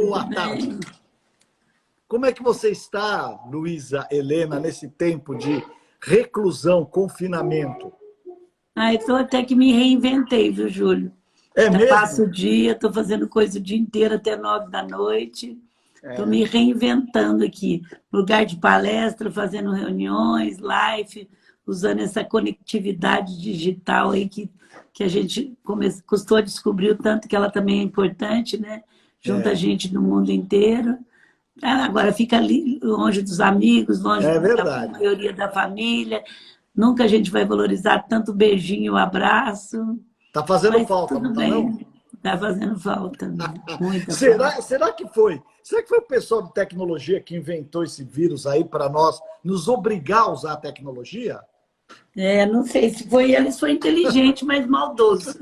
boa tarde. Como é que você está, Luísa Helena, nesse tempo de reclusão, confinamento? Estou até que me reinventei, viu, Júlio? É mesmo? Passo o dia, estou fazendo coisa o dia inteiro até 9 da noite. Estou me reinventando aqui. Lugar de palestra, fazendo reuniões, live, usando essa conectividade digital aí que a gente custou a descobrir o tanto que ela também é importante, né? Junta a gente do mundo inteiro. Agora fica ali, longe dos amigos, longe da maioria da família. Nunca a gente vai valorizar tanto beijinho, abraço. Tá fazendo Mas falta, tudo não tá bem, não? tá fazendo falta, muita falta. Será que foi? Será que foi o pessoal de tecnologia que inventou esse vírus aí para nós nos obrigar a usar a tecnologia? Não sei se foi eles, foi inteligente, mas maldoso.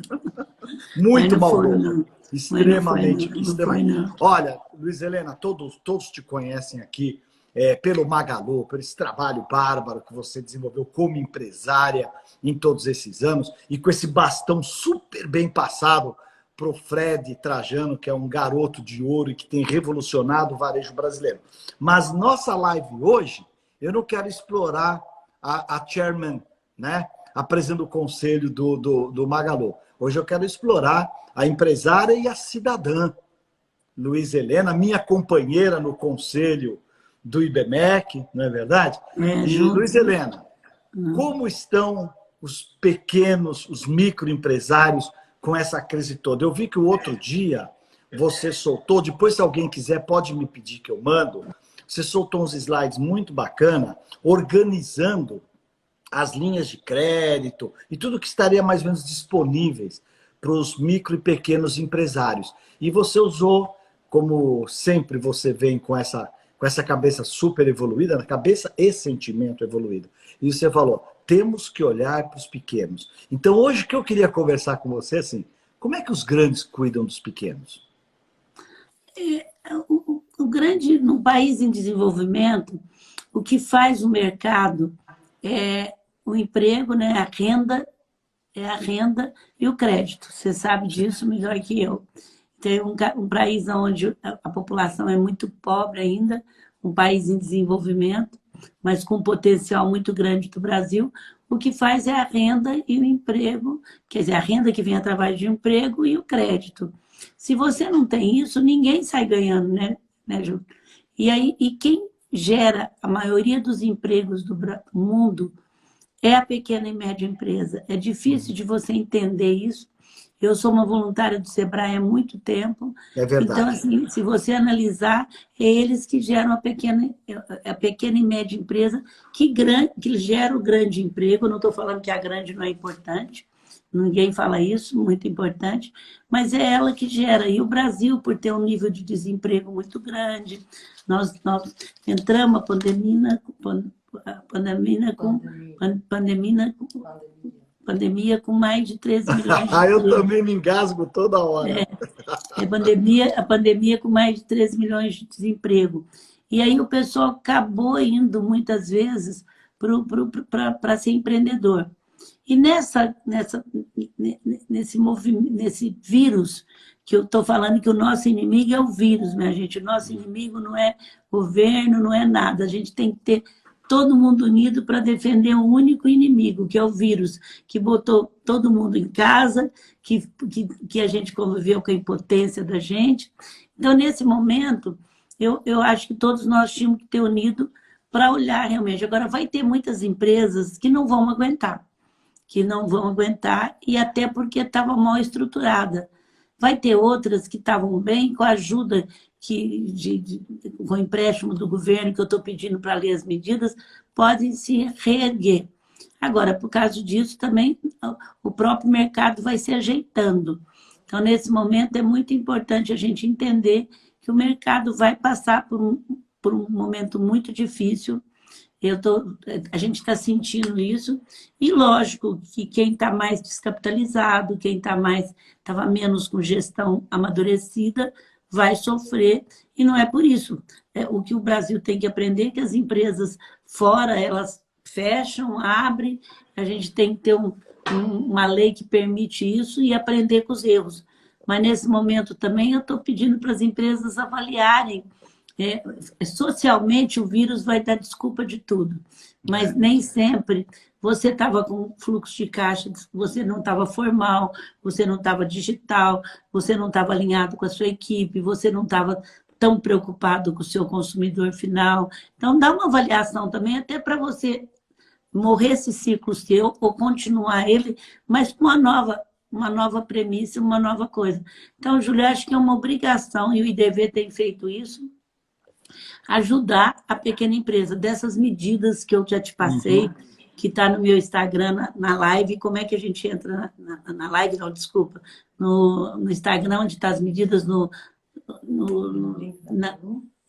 Muito Mas não foi, maldoso. não. Extremamente, Não foi, não. Olha, Luiz Helena, todos te conhecem aqui pelo Magalu, por esse trabalho bárbaro que você desenvolveu como empresária em todos esses anos e com esse bastão super bem passado para o Fred Trajano, que é um garoto de ouro e que tem revolucionado o varejo brasileiro. Mas nossa live hoje, eu não quero explorar a chairman, né, a presidente do conselho do Magalu. Hoje eu quero explorar a empresária e a cidadã. Luiz Helena, minha companheira no conselho do IBMEC, não é verdade? E, Luiz Helena, como estão os pequenos, os microempresários com essa crise toda? Eu vi que o outro dia você soltou, depois se alguém quiser pode me pedir que eu mando, você soltou uns slides muito bacana, organizando as linhas de crédito e tudo que estaria mais ou menos disponíveis para os micro e pequenos empresários. E você usou, como sempre você vem com essa cabeça super evoluída, na cabeça e sentimento evoluído. E você falou, temos que olhar para os pequenos. Então, hoje que eu queria conversar com você, assim, como é que os grandes cuidam dos pequenos? O grande, num país em desenvolvimento, o que faz o mercado é o emprego, né? A renda e o crédito. Você sabe disso melhor que eu. Tem um país onde a população é muito pobre ainda, um país em desenvolvimento, mas com um potencial muito grande do Brasil, o que faz é a renda e o emprego, quer dizer, a renda que vem através de emprego e o crédito. Se você não tem isso, ninguém sai ganhando, né, Ju? E quem gera a maioria dos empregos do mundo é a pequena e média empresa. É difícil de você entender isso. Eu sou uma voluntária do Sebrae há muito tempo. É verdade. Então, assim, se você analisar, é eles que geram a pequena e média empresa que gera o grande emprego. Eu não estou falando que a grande não é importante, ninguém fala isso, muito importante, mas é ela que gera. E o Brasil, por ter um nível de desemprego muito grande, nós entramos a pandemia com mais de 13 milhões de eu também me engasgo toda hora. A pandemia com mais de 13 milhões de desemprego. E aí o pessoal acabou indo, muitas vezes, para ser empreendedor. E nesse vírus, que eu estou falando que o nosso inimigo é o vírus, minha gente. O nosso inimigo não é governo, não é nada. A gente tem que ter todo mundo unido para defender um único inimigo, que é o vírus, que botou todo mundo em casa, que a gente conviveu com a impotência da gente. Então, nesse momento, eu acho que todos nós tínhamos que ter unido para olhar realmente. Agora, vai ter muitas empresas que não vão aguentar, e até porque estava mal estruturada. Vai ter outras que estavam bem, com a ajuda com o empréstimo do governo, que eu estou pedindo para ler as medidas, podem se reerguer. Agora, por causa disso, também o próprio mercado vai se ajeitando. Então, nesse momento, é muito importante a gente entender que o mercado vai passar por um momento muito difícil. A gente está sentindo isso, e lógico que quem está mais descapitalizado, quem estava menos com gestão amadurecida, vai sofrer, e não é por isso. O que o Brasil tem que aprender é que as empresas fora, elas fecham, abrem, a gente tem que ter uma lei que permite isso e aprender com os erros. Mas nesse momento também eu estou pedindo para as empresas avaliarem. Socialmente, o vírus vai dar desculpa de tudo, mas nem sempre você estava com fluxo de caixa, você não estava formal, você não estava digital, você não estava alinhado com a sua equipe, você não estava tão preocupado com o seu consumidor final. Então, dá uma avaliação também, até para você morrer esse ciclo seu ou continuar ele, mas com uma nova premissa, uma nova coisa. Então, Júlia, acho que é uma obrigação, e o IDV tem feito isso, ajudar a pequena empresa, dessas medidas que eu já te passei, que está no meu Instagram, na live. Como é que a gente entra na live? Não, desculpa. No Instagram, onde estão as medidas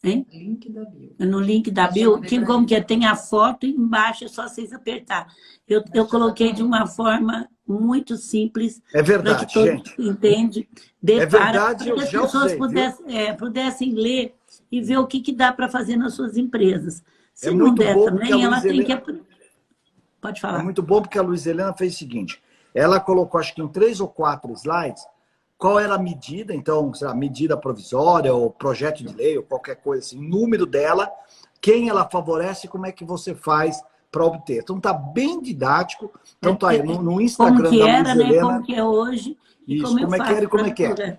Link da bio. No link da bio, como que é? Tem a foto e embaixo, é só vocês apertar. Eu coloquei de uma forma muito simples. É verdade, que todos gente. Entende? É verdade, para eu que as já pessoas usei, pudessem ler e ver o que dá para fazer nas suas empresas. Se É não muito der bom também, porque a ela tem Luiz que... Pode É falar. muito bom porque a Luiz Helena fez o seguinte, ela colocou, acho que em 3 ou 4 slides, qual era a medida, então, sei lá, medida provisória ou projeto de lei ou qualquer coisa assim, número dela, quem ela favorece, como é que você faz para obter. Então tá bem didático, então tá aí no Instagram como que da era, Luiz Helena. Como que é hoje e Isso, como eu como é que faço era e como é que é. para...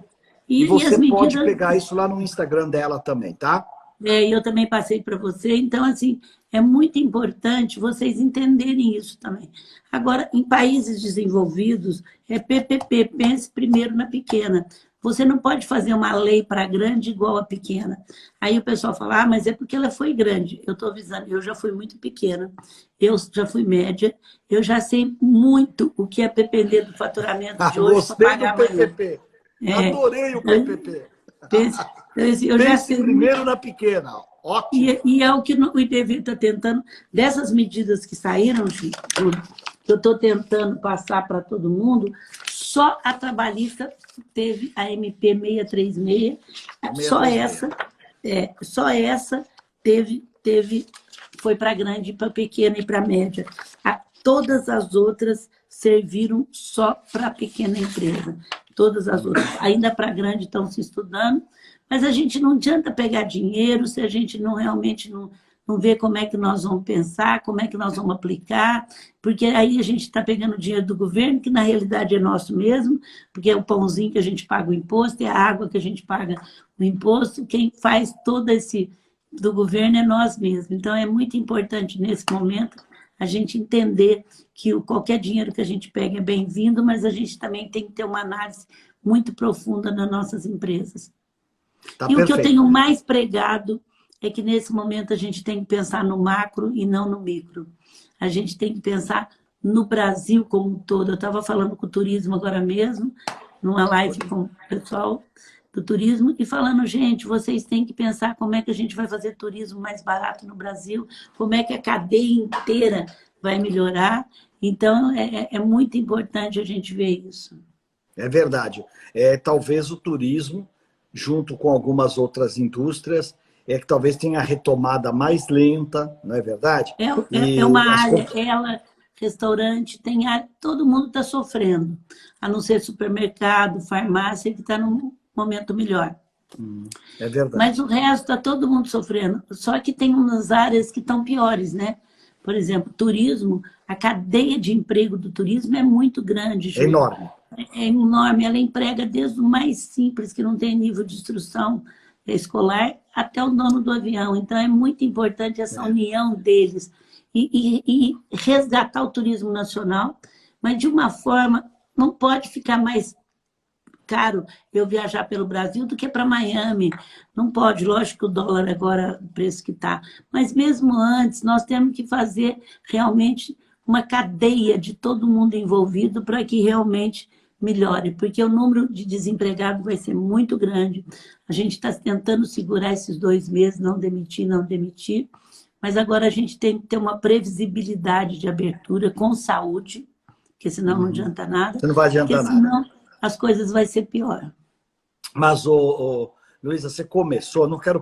E E você as medidas... pode pegar isso lá no Instagram dela também, tá? Eu também passei para você. Então, assim, é muito importante vocês entenderem isso também. Agora, em países desenvolvidos, é PPP, pense primeiro na pequena. Você não pode fazer uma lei para grande igual a pequena. Aí o pessoal fala, mas é porque ela foi grande. Eu estou avisando, eu já fui muito pequena, eu já fui média, eu já sei muito o que é depender do faturamento de hoje para Gostei do pagar amanhã. PPP. Adorei o PPP. Eu já Pense sei primeiro na pequena. Ótimo. E é o que o IDV está tentando, dessas medidas que saíram, Chico, que eu estou tentando passar para todo mundo, só a trabalhista teve a MP 636, só essa foi para grande, para pequena e para média. Todas as outras serviram só para a pequena empresa. Todas as outras. Ainda para grande estão se estudando, mas a gente não adianta pegar dinheiro se a gente não realmente não vê como é que nós vamos pensar, como é que nós vamos aplicar, porque aí a gente está pegando dinheiro do governo, que na realidade é nosso mesmo, porque é o pãozinho que a gente paga o imposto, é a água que a gente paga o imposto, quem faz todo esse do governo é nós mesmos. Então, é muito importante nesse momento a gente entender que qualquer dinheiro que a gente pega é bem-vindo, mas a gente também tem que ter uma análise muito profunda nas nossas empresas. Tá e perfeito. O que eu tenho mais pregado é que nesse momento a gente tem que pensar no macro e não no micro. A gente tem que pensar no Brasil como um todo. Eu estava falando com o turismo agora mesmo, numa live com o pessoal do turismo, e falando, gente, vocês têm que pensar como é que a gente vai fazer turismo mais barato no Brasil, como é que a cadeia inteira vai melhorar. Então, é muito importante a gente ver isso. É verdade. Talvez o turismo, junto com algumas outras indústrias, que talvez tenha a retomada mais lenta, não é verdade? É uma área, restaurante, tem área, todo mundo está sofrendo, a não ser supermercado, farmácia, que está num momento melhor. É verdade. Mas o resto está todo mundo sofrendo. Só que tem umas áreas que estão piores, né? Por exemplo, turismo, a cadeia de emprego do turismo é muito grande. É enorme. É enorme. Ela emprega desde o mais simples, que não tem nível de instrução escolar, até o dono do avião. Então, é muito importante essa união deles e resgatar o turismo nacional, mas de uma forma, não pode ficar mais caro eu viajar pelo Brasil do que para Miami. Não pode, lógico que o dólar agora, o preço que está. Mas mesmo antes, nós temos que fazer realmente uma cadeia de todo mundo envolvido para que realmente melhore, porque o número de desempregados vai ser muito grande. A gente está tentando segurar esses 2 meses, não demitir, mas agora a gente tem que ter uma previsibilidade de abertura com saúde, porque senão não adianta nada. Não vai adiantar nada. Senão as coisas vão ser pior. Mas, Luísa, você começou, não quero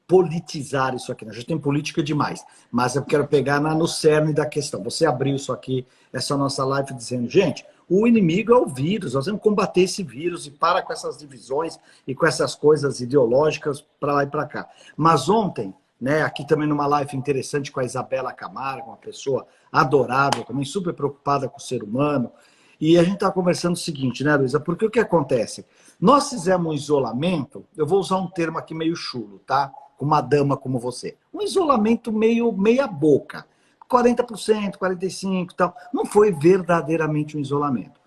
politizar isso aqui. A gente tem política demais, mas eu quero pegar no cerne da questão. Você abriu isso aqui, essa nossa live, dizendo, gente, o inimigo é o vírus, nós vamos combater esse vírus e para com essas divisões e com essas coisas ideológicas para lá e para cá. Mas ontem, né, aqui também numa live interessante com a Isabela Camargo, uma pessoa adorável, também super preocupada com o ser humano, e a gente está conversando o seguinte, né, Luísa? Porque o que acontece? Nós fizemos um isolamento, eu vou usar um termo aqui meio chulo, tá? Com uma dama como você. Um isolamento meio meia boca. 40%, 45% e tal. Não foi verdadeiramente um isolamento.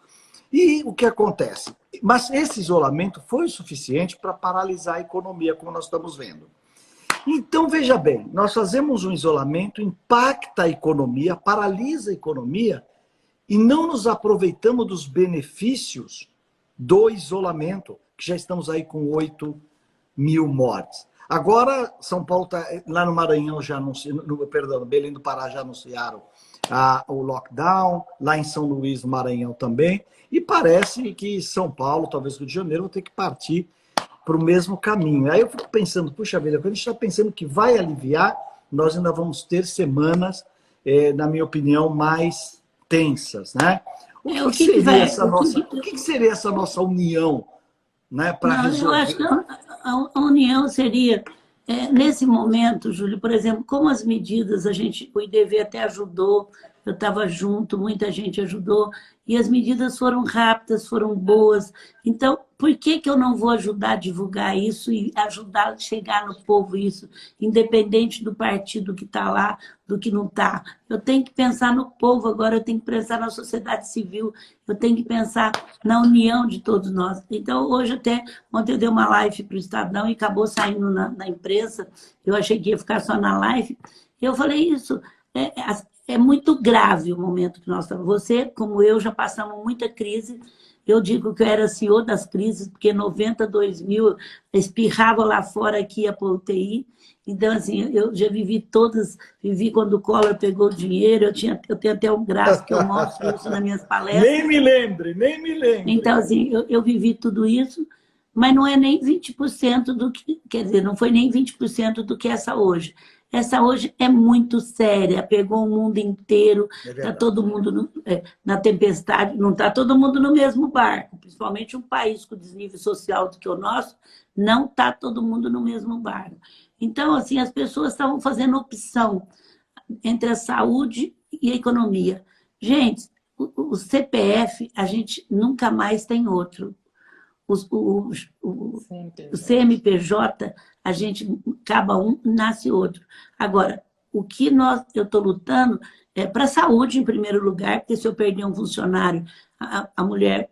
E o que acontece? Mas esse isolamento foi o suficiente para paralisar a economia, como nós estamos vendo. Então, veja bem, nós fazemos um isolamento, impacta a economia, paralisa a economia, e não nos aproveitamos dos benefícios do isolamento, que já estamos aí com 8 mil mortes. Agora, São Paulo está lá no Maranhão, já perdão, Belém do Pará já anunciaram o lockdown, lá em São Luís, no Maranhão também, e parece que São Paulo, talvez Rio de Janeiro, vão ter que partir para o mesmo caminho. Aí eu fico pensando, puxa vida, quando a gente está pensando que vai aliviar, nós ainda vamos ter semanas, na minha opinião, mais tensas, né? O que seria essa nossa união, né, para resolver? Eu acho que a união seria, nesse momento, Júlio, por exemplo, como as medidas, o IDV até ajudou, eu estava junto, muita gente ajudou, e as medidas foram rápidas, foram boas. Então, por que eu não vou ajudar a divulgar isso e ajudar a chegar no povo isso, independente do partido que está lá, do que não está? Eu tenho que pensar no povo agora, eu tenho que pensar na sociedade civil, eu tenho que pensar na união de todos nós. Então, hoje ontem eu dei uma live para o Estadão e acabou saindo na imprensa, eu achei que ia ficar só na live, eu falei isso, é muito grave o momento que nós estamos. Você, como eu, já passamos muita crise. Eu digo que eu era CEO das crises, porque 92 mil espirrava lá fora que ia para o UTI. Então, assim, eu já vivi todas, vivi quando o Collor pegou o dinheiro, eu tenho até um gráfico que eu mostro isso nas minhas palestras. Nem me lembre. Então, assim, eu vivi tudo isso, mas não é nem 20% do que, quer dizer, não foi nem 20% do que é essa hoje. Essa hoje é muito séria, pegou o mundo inteiro, está todo mundo na tempestade, não está todo mundo no mesmo barco, principalmente um país com desnível social do que o nosso, não está todo mundo no mesmo barco. Então, assim, as pessoas estavam fazendo opção entre a saúde e a economia. Gente, o CPF, a gente nunca mais tem outro. O CNPJ, a gente acaba um, nasce outro. Agora, o que eu estou lutando é para a saúde, em primeiro lugar, porque se eu perder um funcionário, a mulher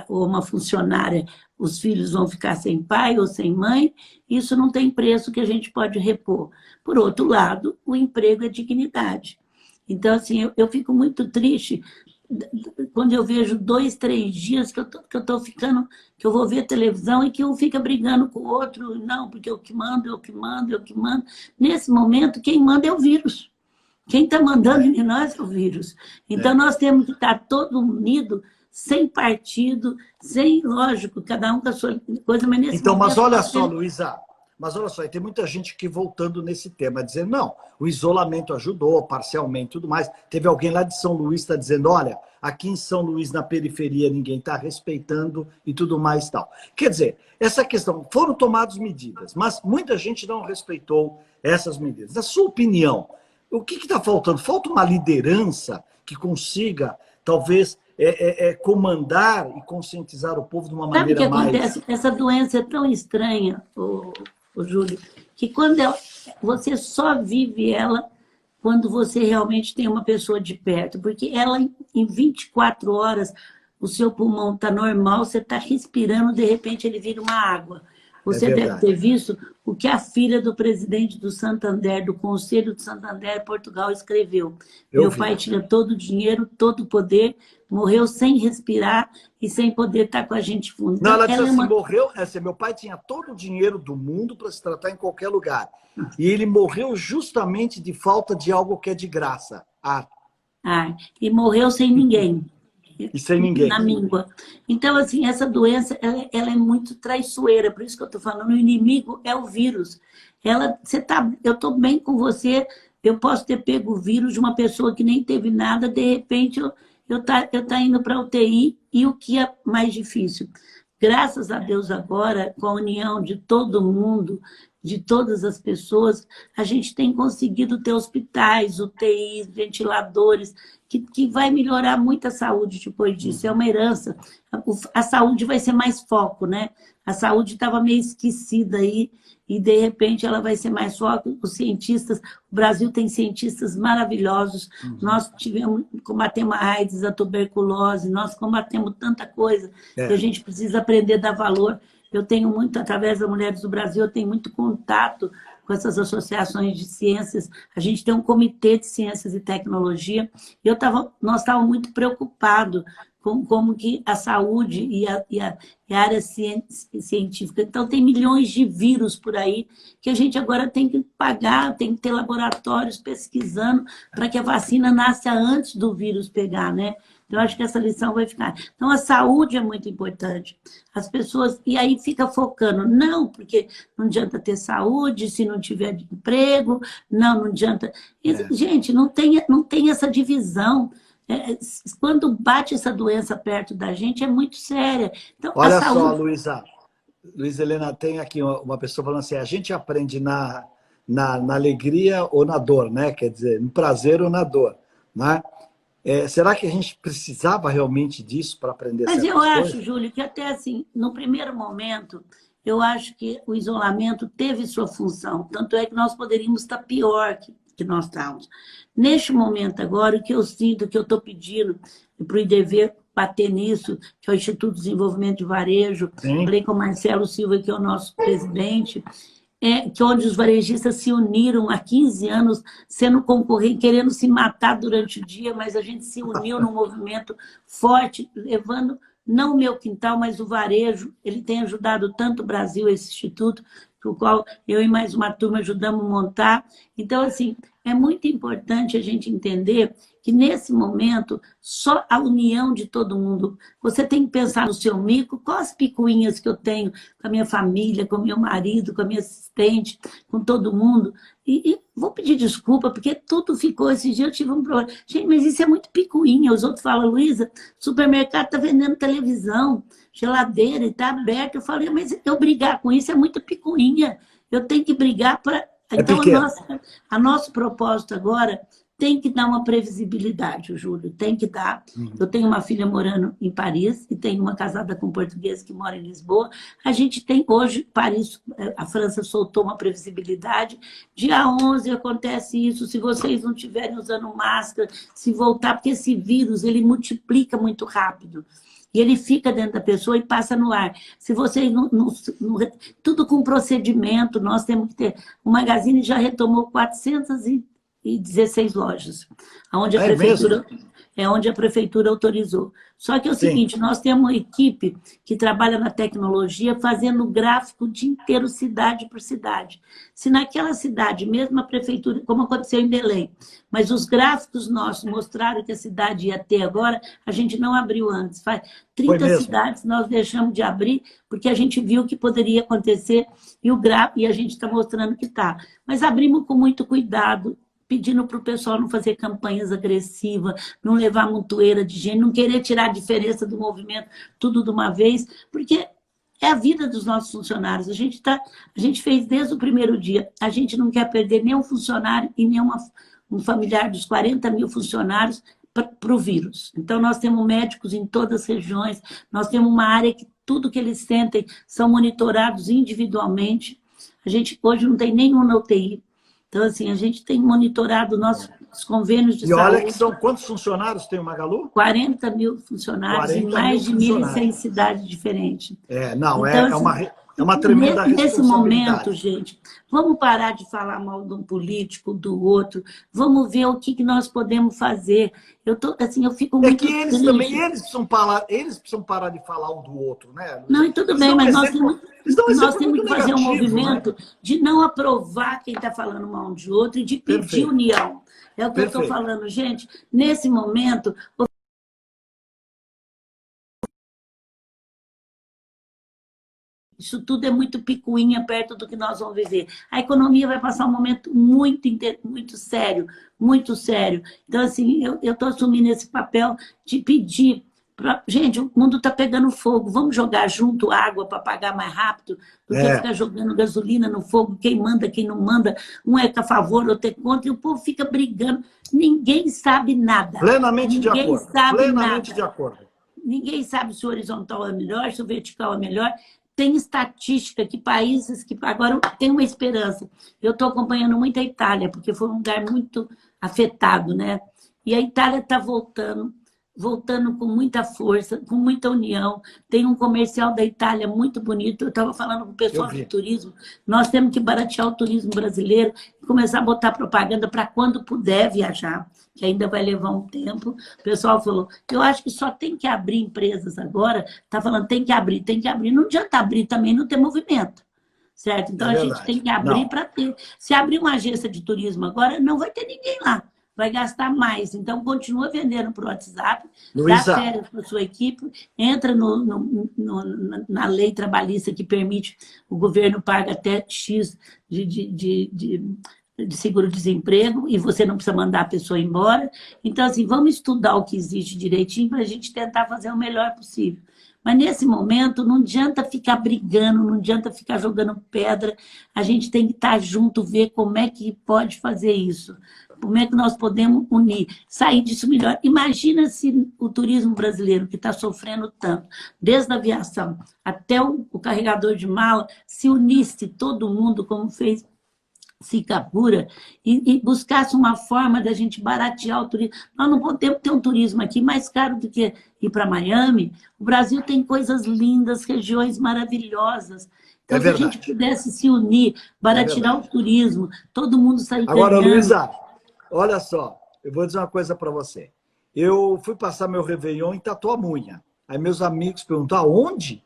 ou uma funcionária, os filhos vão ficar sem pai ou sem mãe, isso não tem preço que a gente pode repor. Por outro lado, o emprego é dignidade. Então, assim, eu fico muito triste quando eu vejo 2, 3 dias que eu tô ficando, que eu vou ver televisão e que um fica brigando com o outro, não, porque eu que mando. Nesse momento, quem manda é o vírus. Quem está mandando em nós é o vírus. Então, nós temos que estar todo unido, sem partido, sem, lógico, cada um com a sua coisa, mas nesse então, momento... Mas olha só, Luísa, tem muita gente que voltando nesse tema, dizendo, não, o isolamento ajudou parcialmente e tudo mais. Teve alguém lá de São Luís que está dizendo, olha, aqui em São Luís, na periferia, ninguém está respeitando e tudo mais e tal. Quer dizer, essa questão, foram tomadas medidas, mas muita gente não respeitou essas medidas. Na sua opinião, o que está faltando? Falta uma liderança que consiga, talvez, comandar e conscientizar o povo de uma maneira mais... Sabe o que acontece? Essa doença é tão estranha, o Júlio, que quando você só vive ela quando você realmente tem uma pessoa de perto, porque ela, em 24 horas, o seu pulmão está normal, você está respirando, de repente ele vira uma água. Você deve ter visto o que a filha do presidente do Santander, do Conselho do Santander, Portugal, escreveu. Meu pai tinha todo o dinheiro, todo o poder, morreu sem respirar e sem poder estar com a gente fundo. Não, ela disse assim, morreu, meu pai tinha todo o dinheiro do mundo para se tratar em qualquer lugar. E ele morreu justamente de falta de algo que é de graça. E morreu sem ninguém. E sem ninguém. Na míngua. Então, assim, essa doença, ela é muito traiçoeira, por isso que eu estou falando, o inimigo é o vírus. Eu estou bem com você, eu posso ter pego o vírus de uma pessoa que nem teve nada, de repente eu tá indo para a UTI, e o que é mais difícil? Graças a Deus agora, com a união de todo mundo, de todas as pessoas, a gente tem conseguido ter hospitais, UTIs, ventiladores, que vai melhorar muito a saúde depois disso, é uma herança. A saúde vai ser mais foco, né? A saúde estava meio esquecida aí, e de repente ela vai ser mais foco. Os cientistas, o Brasil tem cientistas maravilhosos, nós combatemos a AIDS, a tuberculose, nós combatemos tanta coisa, que a gente precisa aprender a dar valor. Eu tenho muito, através das Mulheres do Brasil, eu tenho muito contato com essas associações de ciências. A gente tem um comitê de ciências e tecnologia. Nós estávamos muito preocupados com como que a saúde e a área científica. Então, tem milhões de vírus por aí que a gente agora tem que pagar, tem que ter laboratórios pesquisando para que a vacina nasça antes do vírus pegar, né? Eu acho que essa lição vai ficar. Então, a saúde é muito importante. As pessoas... E aí fica focando. Não, porque não adianta ter saúde se não tiver emprego. Não adianta... Gente, não tem essa divisão. Quando bate essa doença perto da gente, é muito séria. Então, olha saúde... só, Luiza Helena, tem aqui uma pessoa falando assim, a gente aprende na alegria ou na dor, né? Quer dizer, no prazer ou na dor, né? Será que a gente precisava realmente disso para aprender Mas certas eu acho, coisas? Júlio, que até assim, no primeiro momento, eu acho que o isolamento teve sua função. Tanto é que nós poderíamos estar pior que nós estávamos. Neste momento agora, o que eu sinto, que eu estou pedindo para o IDV bater nisso, que é o Instituto de Desenvolvimento de Varejo, Sim. falei com o Marcelo Silva, que é o nosso presidente, que onde os varejistas se uniram há 15 anos, sendo concorrentes, querendo se matar durante o dia, mas a gente se uniu num movimento forte, levando, não o meu quintal, mas o varejo. Ele tem ajudado tanto o Brasil, esse instituto, o qual eu e mais uma turma ajudamos a montar. Então, assim, é muito importante a gente entender que, nesse momento, só a união de todo mundo. Você tem que pensar no seu mico, quais as picuinhas que eu tenho com a minha família, com o meu marido, com a minha assistente, com todo mundo. E vou pedir desculpa, porque tudo ficou... Esse dia eu tive um problema. Gente, mas isso é muito picuinha. Os outros falam, Luiza, supermercado está vendendo televisão, geladeira, e está aberto. Eu falei, mas eu brigar com isso é muito picuinha. Eu tenho que brigar para... Então, a nosso propósito agora tem que dar uma previsibilidade, Júlio, tem que dar. Eu tenho uma filha morando em Paris e tenho uma casada com um português que mora em Lisboa. A gente tem hoje, Paris, a França soltou uma previsibilidade. Dia 11 acontece isso, se vocês não estiverem usando máscara, se voltar, porque esse vírus, ele multiplica muito rápido. E ele fica dentro da pessoa e passa no ar. Se vocês tudo com procedimento, nós temos que ter... O Magazine já retomou 416 lojas, onde a prefeitura autorizou. Só que é o seguinte, nós temos uma equipe que trabalha na tecnologia fazendo gráfico o dia inteiro, cidade por cidade. Se naquela cidade, mesmo a prefeitura, como aconteceu em Belém, mas os gráficos nossos mostraram que a cidade ia ter agora, a gente não abriu antes. 30 cidades nós deixamos de abrir, porque a gente viu que poderia acontecer e a gente está mostrando que está. Mas abrimos com muito cuidado, pedindo para o pessoal não fazer campanhas agressivas, não levar montoeira de gente, não querer tirar a diferença do movimento tudo de uma vez, porque é a vida dos nossos funcionários. A gente fez desde o primeiro dia. A gente não quer perder nenhum funcionário e nenhum um familiar dos 40 mil funcionários para o vírus. Então, nós temos médicos em todas as regiões, nós temos uma área que tudo que eles sentem são monitorados individualmente. A gente hoje não tem nenhum na UTI. Então, assim, a gente tem monitorado nossos convênios de saúde. E olha que são quantos funcionários tem o Magalu? 40 mil funcionários em mais de 1.100 cidades diferentes. Então, é uma tremenda responsabilidade. Nesse momento, gente, vamos parar de falar mal de um político, do outro, vamos ver o que nós podemos fazer. Eu fico muito que eles triste. Também, eles precisam parar de falar um do outro, né? Não, e tudo bem, mas nós temos que fazer um movimento, né, de não aprovar quem está falando mal um de outro e de pedir união. É o que eu estou falando, gente. Nesse momento, Isso tudo é muito picuinha perto do que nós vamos viver. A economia vai passar um momento muito sério, muito sério. Então, assim, eu estou assumindo esse papel de pedir. Gente, o mundo está pegando fogo. Vamos jogar junto água para apagar mais rápido do que ficar jogando gasolina no fogo, quem manda, quem não manda. Um é a favor, outro é contra, e o povo fica brigando. Ninguém sabe nada. Plenamente de Ninguém acordo. sabe Plenamente nada. de acordo. Ninguém sabe se o horizontal é melhor, se o vertical é melhor. Tem estatística que países que agora tem uma esperança. Eu estou acompanhando muito a Itália, porque foi um lugar muito afetado, né? E a Itália está voltando com muita força, com muita união. Tem um comercial da Itália muito bonito. Eu estava falando com o pessoal do turismo. Nós temos que baratear o turismo brasileiro e começar a botar propaganda para quando puder viajar, que ainda vai levar um tempo. O pessoal falou, eu acho que só tem que abrir empresas agora. Está falando, tem que abrir, tem que abrir. Não adianta abrir também, não ter movimento. Certo? Então, a gente tem que abrir para ter. Se abrir uma agência de turismo agora, não vai ter ninguém lá. Vai gastar mais. Então, continua vendendo para o WhatsApp, Luísa, dá férias para a sua equipe, entra na lei trabalhista que permite, o governo paga até X de seguro-desemprego e você não precisa mandar a pessoa embora. Então, assim, vamos estudar o que existe direitinho para a gente tentar fazer o melhor possível. Mas, nesse momento, não adianta ficar brigando, não adianta ficar jogando pedra. A gente tem que estar junto, ver como é que pode fazer isso. Como é que nós podemos unir, sair disso melhor. Imagina se o turismo brasileiro, que está sofrendo tanto, desde a aviação até o carregador de mala, se unisse todo mundo, como fez Singapura, e buscasse uma forma da gente baratear o turismo. Nós não podemos ter um turismo aqui mais caro do que ir para Miami. O Brasil tem coisas lindas, regiões maravilhosas. Então, se a gente pudesse se unir, baratear o turismo, todo mundo sair ganhando. Agora, Luísa, olha só, eu vou dizer uma coisa para você. Eu fui passar meu Réveillon em Tatuamunha. Aí meus amigos perguntaram, aonde?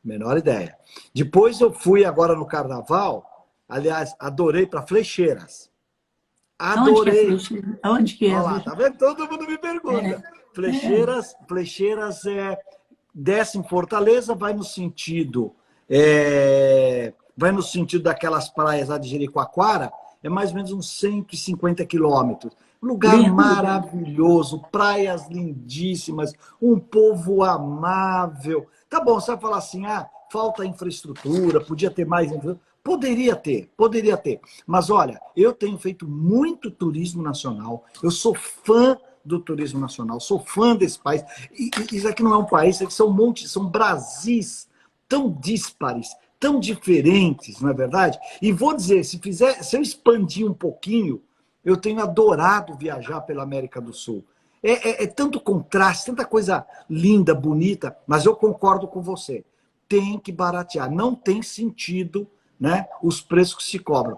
Menor ideia. Depois eu fui agora no Carnaval, aliás, adorei para Flecheiras. Adorei. Aonde que é? Olha lá, tá vendo? Todo mundo me pergunta. Flecheiras desce em Fortaleza, vai no sentido daquelas praias lá de Jericoacoara, é mais ou menos uns 150 quilômetros. Lugar maravilhoso, praias lindíssimas, um povo amável. Tá bom, você vai falar assim, falta infraestrutura, podia ter mais infraestrutura. Poderia ter. Mas olha, eu tenho feito muito turismo nacional, eu sou fã do turismo nacional, sou fã desse país. E isso aqui não é um país, isso aqui são Brasis tão díspares, tão diferentes, não é verdade? E vou dizer, se eu expandir um pouquinho, eu tenho adorado viajar pela América do Sul. É tanto contraste, tanta coisa linda, bonita, mas eu concordo com você. Tem que baratear, não tem sentido, né, os preços que se cobram.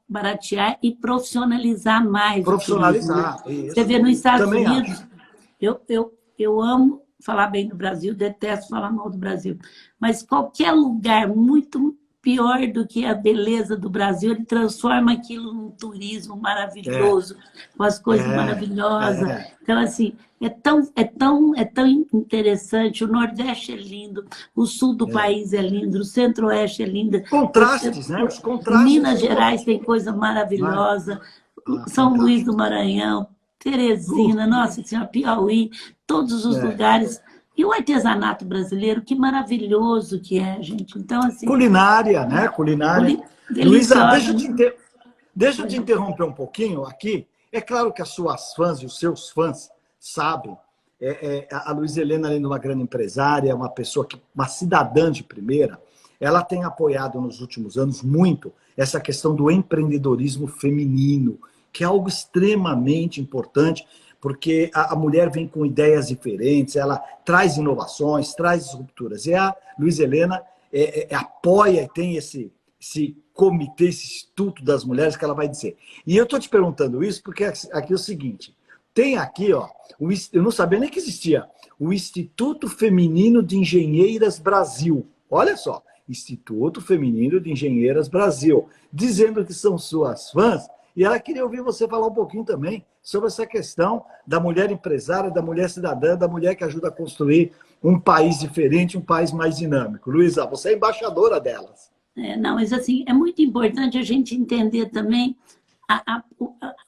Baratear e profissionalizar mais. Profissionalizar. Isso. Você vê nos Estados Também Unidos, eu amo falar bem do Brasil, detesto falar mal do Brasil, mas qualquer lugar muito pior do que a beleza do Brasil, ele transforma aquilo num turismo maravilhoso, com as coisas maravilhosas. Então, assim, é tão interessante. O Nordeste é lindo, o sul do país é lindo, o Centro-Oeste é lindo. Contrastes, né? Os contrastes. Minas Gerais tem coisa maravilhosa, São Luís do Maranhão, Teresina, Nossa Senhora, Piauí, todos os lugares. E o artesanato brasileiro, que maravilhoso que é, gente. Então, assim... Culinária, né? Culinária. Luísa, deixa eu te interromper um pouquinho aqui. É claro que as suas fãs e os seus fãs sabem. A Luísa Helena, além de uma grande empresária, uma cidadã de primeira, ela tem apoiado nos últimos anos muito essa questão do empreendedorismo feminino, que é algo extremamente importante, porque a mulher vem com ideias diferentes, ela traz inovações, traz rupturas. E a Luísa Helena apoia e tem esse comitê, esse Instituto das Mulheres, que ela vai dizer. E eu estou te perguntando isso porque aqui é o seguinte, tem aqui, eu não sabia nem que existia, o Instituto Feminino de Engenheiras Brasil. Olha só, Instituto Feminino de Engenheiras Brasil, dizendo que são suas fãs. E ela queria ouvir você falar um pouquinho também sobre essa questão da mulher empresária, da mulher cidadã, da mulher que ajuda a construir um país diferente, um país mais dinâmico. Luísa, você é embaixadora delas. Não, mas assim, é muito importante a gente entender também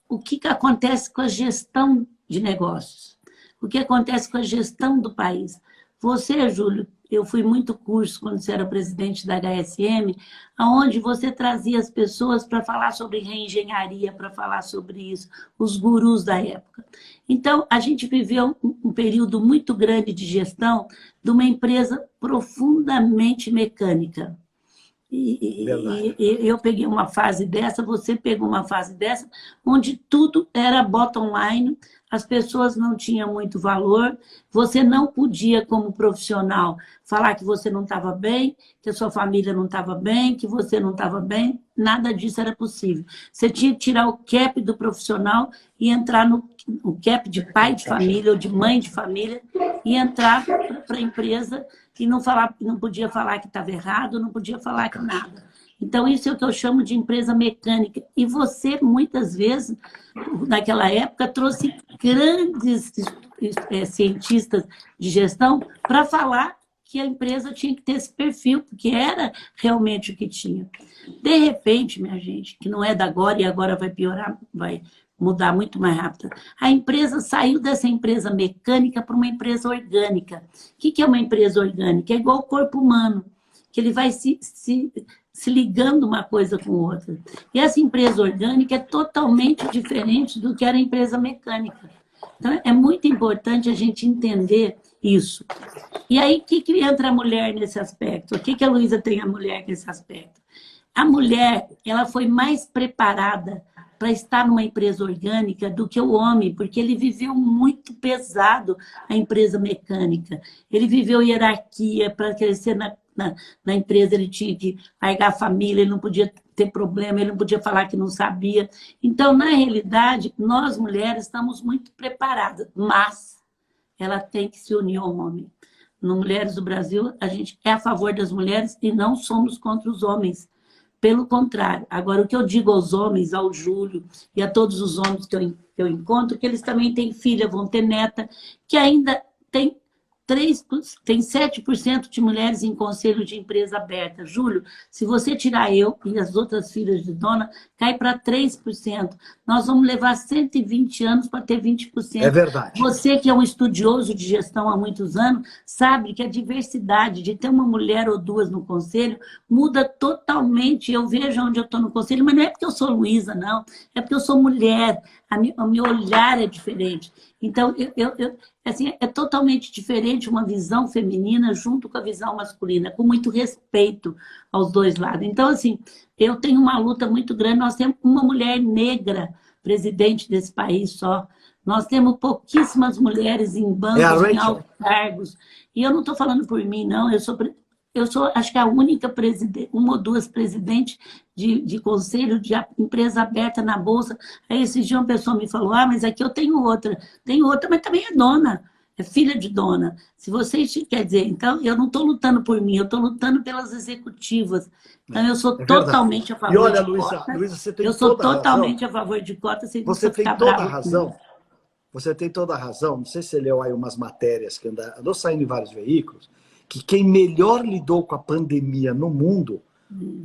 o que acontece com a gestão de negócios, o que acontece com a gestão do país. Você, Júlio, eu fui muito curso quando você era presidente da HSM, onde você trazia as pessoas para falar sobre reengenharia, para falar sobre isso, os gurus da época. Então, a gente viveu um período muito grande de gestão de uma empresa profundamente mecânica. E eu peguei uma fase dessa, você pegou uma fase dessa, onde tudo era bottom line, as pessoas não tinham muito valor, você não podia, como profissional, falar que você não estava bem, que a sua família não estava bem, que você não estava bem, nada disso era possível. Você tinha que tirar o cap do profissional e entrar no cap de pai de família ou de mãe de família e entrar para a empresa e não podia falar que estava errado, não podia falar que nada. Então, isso é o que eu chamo de empresa mecânica. E você, muitas vezes, naquela época, trouxe grandes cientistas de gestão para falar que a empresa tinha que ter esse perfil, porque era realmente o que tinha. De repente, minha gente, que não é da agora e agora vai piorar, vai mudar muito mais rápido. A empresa saiu dessa empresa mecânica para uma empresa orgânica. O que é uma empresa orgânica? É igual o corpo humano, que ele vai se ligando uma coisa com outra. E essa empresa orgânica é totalmente diferente do que era a empresa mecânica. Então, é muito importante a gente entender isso. E aí, o que entra a mulher nesse aspecto? O que a Luísa tem a mulher nesse aspecto? A mulher, ela foi mais preparada para estar numa empresa orgânica do que o homem, porque ele viveu muito pesado a empresa mecânica. Ele viveu hierarquia, para crescer na empresa ele tinha que largar a família, ele não podia ter problema, ele não podia falar que não sabia. Então, na realidade, nós mulheres estamos muito preparadas, mas ela tem que se unir ao homem. No Mulheres do Brasil, a gente é a favor das mulheres e não somos contra os homens. Pelo contrário. Agora, o que eu digo aos homens, ao Júlio e a todos os homens que eu encontro, que eles também têm filha, vão ter neta, que ainda tem 7% de mulheres em conselho de empresa aberta. Júlio, se você tirar eu e as outras filhas de dona, cai para 3%. Nós vamos levar 120 anos para ter 20%. É verdade. Você que é um estudioso de gestão há muitos anos, sabe que a diversidade de ter uma mulher ou duas no conselho muda totalmente. Eu vejo onde eu estou no conselho, mas não é porque eu sou Luísa, não. É porque eu sou mulher. O meu olhar é diferente. Então, assim, é totalmente diferente uma visão feminina junto com a visão masculina, com muito respeito aos dois lados. Então, assim, eu tenho uma luta muito grande. Nós temos uma mulher negra presidente desse país só. Nós temos pouquíssimas mulheres em bancos, em altos cargos. E eu não estou falando por mim, não. Eu sou, acho que a única presidente, uma ou duas presidentes de conselho de empresa aberta na Bolsa. Aí esse dia uma pessoa me falou, mas aqui eu tenho outra, mas também é dona, é filha de dona. Se vocês, quer dizer, então eu não estou lutando por mim, eu estou lutando pelas executivas. Então eu sou totalmente a favor de cota. E olha, Luísa, você tem eu sou totalmente a favor de cota, você tem toda a razão. Você tem toda a razão. Não sei se você leu aí umas matérias que andou saindo em vários veículos, que quem melhor lidou com a pandemia no mundo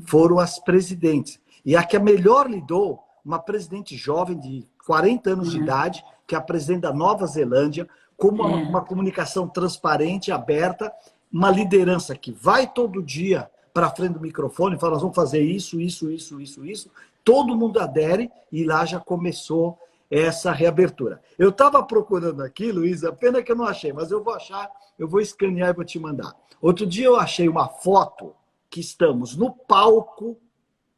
foram as presidentes. E a que melhor lidou, uma presidente jovem de 40 anos de idade, que é a presidente da Nova Zelândia, com uma comunicação transparente, aberta, uma liderança que vai todo dia para frente do microfone e fala, nós vamos fazer isso, isso, isso, isso, isso. Todo mundo adere e lá já começou essa reabertura. Eu estava procurando aqui, Luísa, pena que eu não achei, mas eu vou achar, eu vou escanear e vou te mandar. Outro dia eu achei uma foto que estamos no palco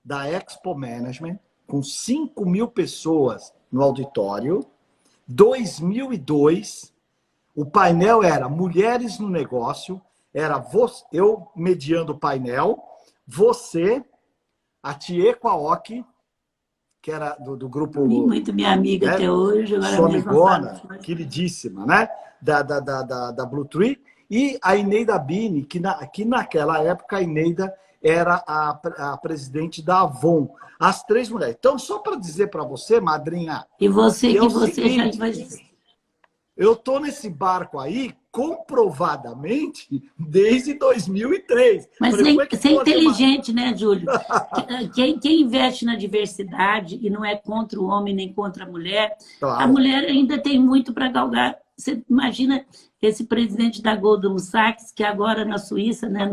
da Expo Management, com 5.000 pessoas no auditório, 2002, o painel era Mulheres no Negócio, era eu mediando o painel, você, a Thier Quaoki, que era do grupo... Muito minha amiga, né? Até hoje. Agora sua amigona, queridíssima, né? Da Blue Tree. E a Ineida Bini, que naquela época a Ineida era a presidente da Avon. As três mulheres. Então, só para dizer para você, madrinha... E você já vai... eu tô nesse barco aí comprovadamente desde 2003. Mas Falei, como é que você é pode inteligente, né, Júlio? Quem investe na diversidade e não é contra o homem nem contra a Claro, mulher ainda tem muito para galgar. Você imagina esse presidente da Goldman Sachs, que agora na Suíça, né,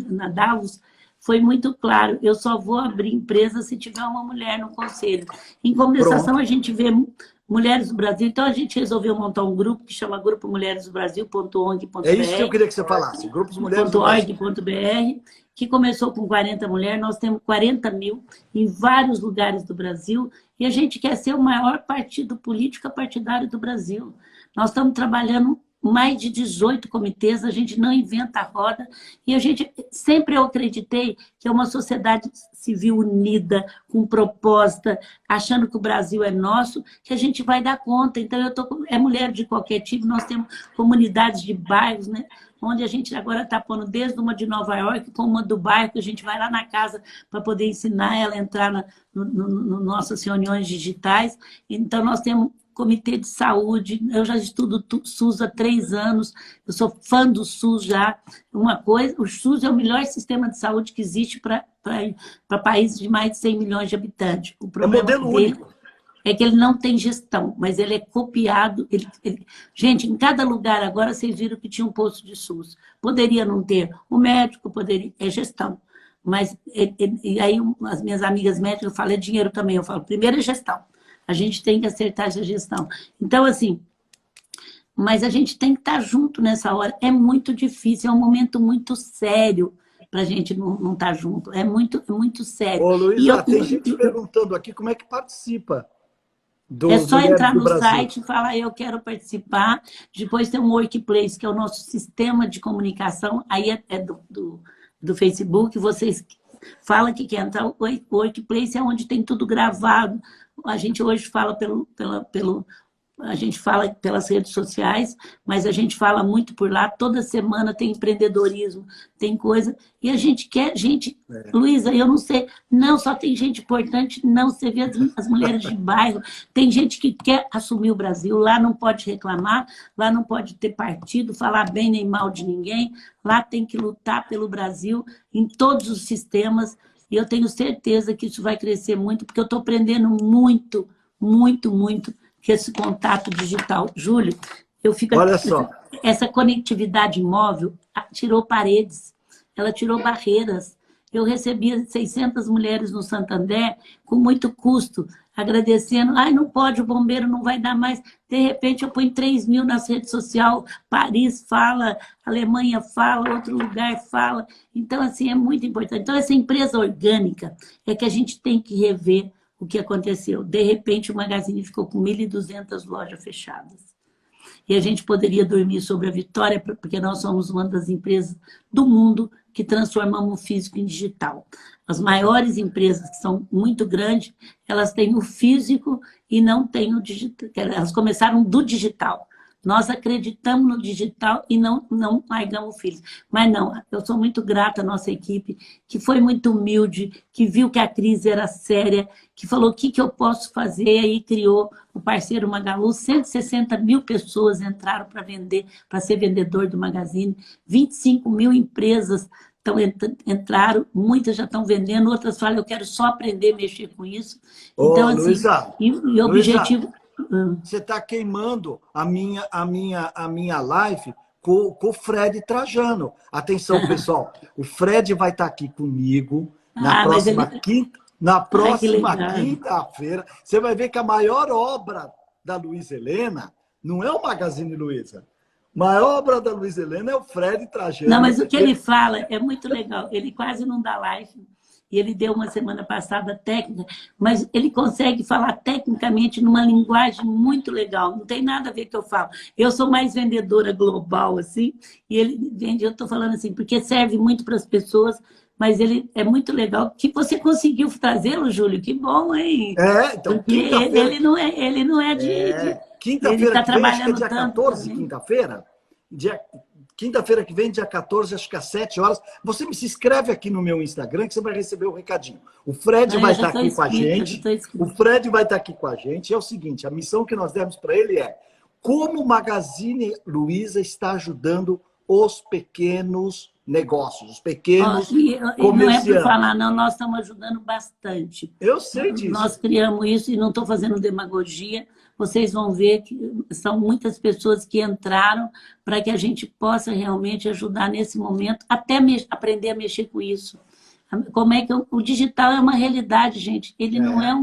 na Davos, foi muito claro, eu só vou abrir empresa se tiver uma mulher no conselho. Em compensação, pronto. a gente vê Mulheres do Brasil, então a gente resolveu montar um grupo que chama Grupo Mulheres do É isso que eu Brasil.org.br, queria que você falasse. Grupos Mulheres do Brasil. que começou com 40 mulheres, nós temos 40 mil em vários lugares do Brasil, e a gente quer ser o maior partido político partidário do Brasil. Nós estamos trabalhando mais de 18 comitês, a gente não inventa a roda, e a gente sempre eu acreditei que é uma sociedade civil unida, com proposta, achando que o Brasil é nosso, que a gente vai dar conta. Então, é mulher de qualquer tipo, nós temos comunidades de bairros, né? Onde a gente agora está pondo desde uma de Nova York, como uma do bairro, que a gente vai lá na casa para poder ensinar ela a entrar no nossas reuniões digitais. Então, nós temos comitê de saúde, eu já estudo SUS há 3 anos, eu sou fã do SUS já. Uma coisa, o SUS é o melhor sistema de saúde que existe para países de mais de 100 milhões de habitantes. O problema modelo dele único. é que ele não tem gestão, mas ele é copiado. Gente, em cada lugar agora vocês viram que tinha um posto de SUS. Poderia não ter, o médico poderia, é gestão. Mas, e aí as minhas amigas médicas falam, é dinheiro também. Eu falo, primeiro é gestão. A gente tem que acertar essa gestão. Então, assim, mas a gente tem que estar junto nessa hora. É muito difícil, é um momento muito sério para a gente não estar junto. É muito sério. Ô, Luísa, tem gente perguntando aqui como é que participa do É só Mulheres entrar do no Brasil. site e falar, eu quero participar. Depois tem um Workplace, que é o nosso sistema de comunicação. Aí é do Facebook. Vocês falam que quer entrar. O Workplace é onde tem tudo gravado. A gente hoje fala a gente fala pelas redes sociais, mas a gente fala muito por lá. Toda semana tem empreendedorismo, tem coisa. E a gente quer, Luísa, eu não sei, não, só tem gente importante, não. Você vê as mulheres de bairro, tem gente que quer assumir o Brasil, lá não pode reclamar, lá não pode ter partido, falar bem nem mal de ninguém, lá tem que lutar pelo Brasil em todos os sistemas. E eu tenho certeza que isso vai crescer muito, porque eu estou aprendendo muito, muito, muito com esse contato digital. Júlio, eu fico... Olha só. Essa conectividade móvel tirou paredes, ela tirou barreiras. Eu recebia 600 mulheres no Santander com muito custo, agradecendo. Ai, não pode, o bombeiro não vai dar mais. De repente, eu ponho 3 mil nas redes sociais. Paris fala, Alemanha fala, outro lugar fala. Então, assim, é muito importante. Então, essa empresa orgânica é que a gente tem que rever o que aconteceu. De repente, o Magazine ficou com 1.200 lojas fechadas. E a gente poderia dormir sobre a vitória, porque nós somos uma das empresas do mundo que transformamos o físico em digital. As maiores empresas, que são muito grandes, elas têm o físico e não têm o digital. Elas começaram do digital. Nós acreditamos no digital e não largamos o físico. Mas não, eu sou muito grata à nossa equipe, que foi muito humilde, que viu que a crise era séria, que falou o que eu posso fazer, e aí criou o parceiro Magalu. 160 mil pessoas entraram para vender, para ser vendedor do Magazine. 25 mil empresas entraram, muitas já estão vendendo, outras falam, eu quero só aprender a mexer com isso. Então, assim, Luísa, e o objetivo... Você está queimando a minha live com o Fred Trajano. Atenção, pessoal. O Fred vai estar aqui comigo na próxima quinta-feira. Você vai ver que a maior obra da Luísa Helena não é o Magazine Luiza. A maior obra da Luísa Helena é o Fred Trajano. Não, mas o que ele fala é muito legal. Ele quase não dá live. E ele deu uma semana passada técnica, mas ele consegue falar tecnicamente numa linguagem muito legal. Não tem nada a ver com o que eu falo. Eu sou mais vendedora global, assim, e ele vende, eu estou falando assim, porque serve muito para as pessoas, mas ele é muito legal. Que você conseguiu trazê-lo, Júlio? Que bom, hein? Então, porque ele não é de quinta-feira que vem, acho que é dia 14, também. Quinta-feira? Quinta-feira que vem, dia 14, acho que às 7 horas. Você se inscreve aqui no meu Instagram que você vai receber o recadinho. O Fred vai estar aqui com a gente. O Fred vai estar aqui com a gente. É o seguinte, a missão que nós demos para ele é como o Magazine Luiza está ajudando os pequenos negócios, os pequenos E não é por comerciantes. falar, não, nós estamos ajudando bastante. Eu sei disso. Nós criamos isso e não estou fazendo demagogia. Vocês vão ver que são muitas pessoas que entraram para que a gente possa realmente ajudar nesse momento, até aprender a mexer com isso. Como é que o digital é uma realidade, gente. Ele não é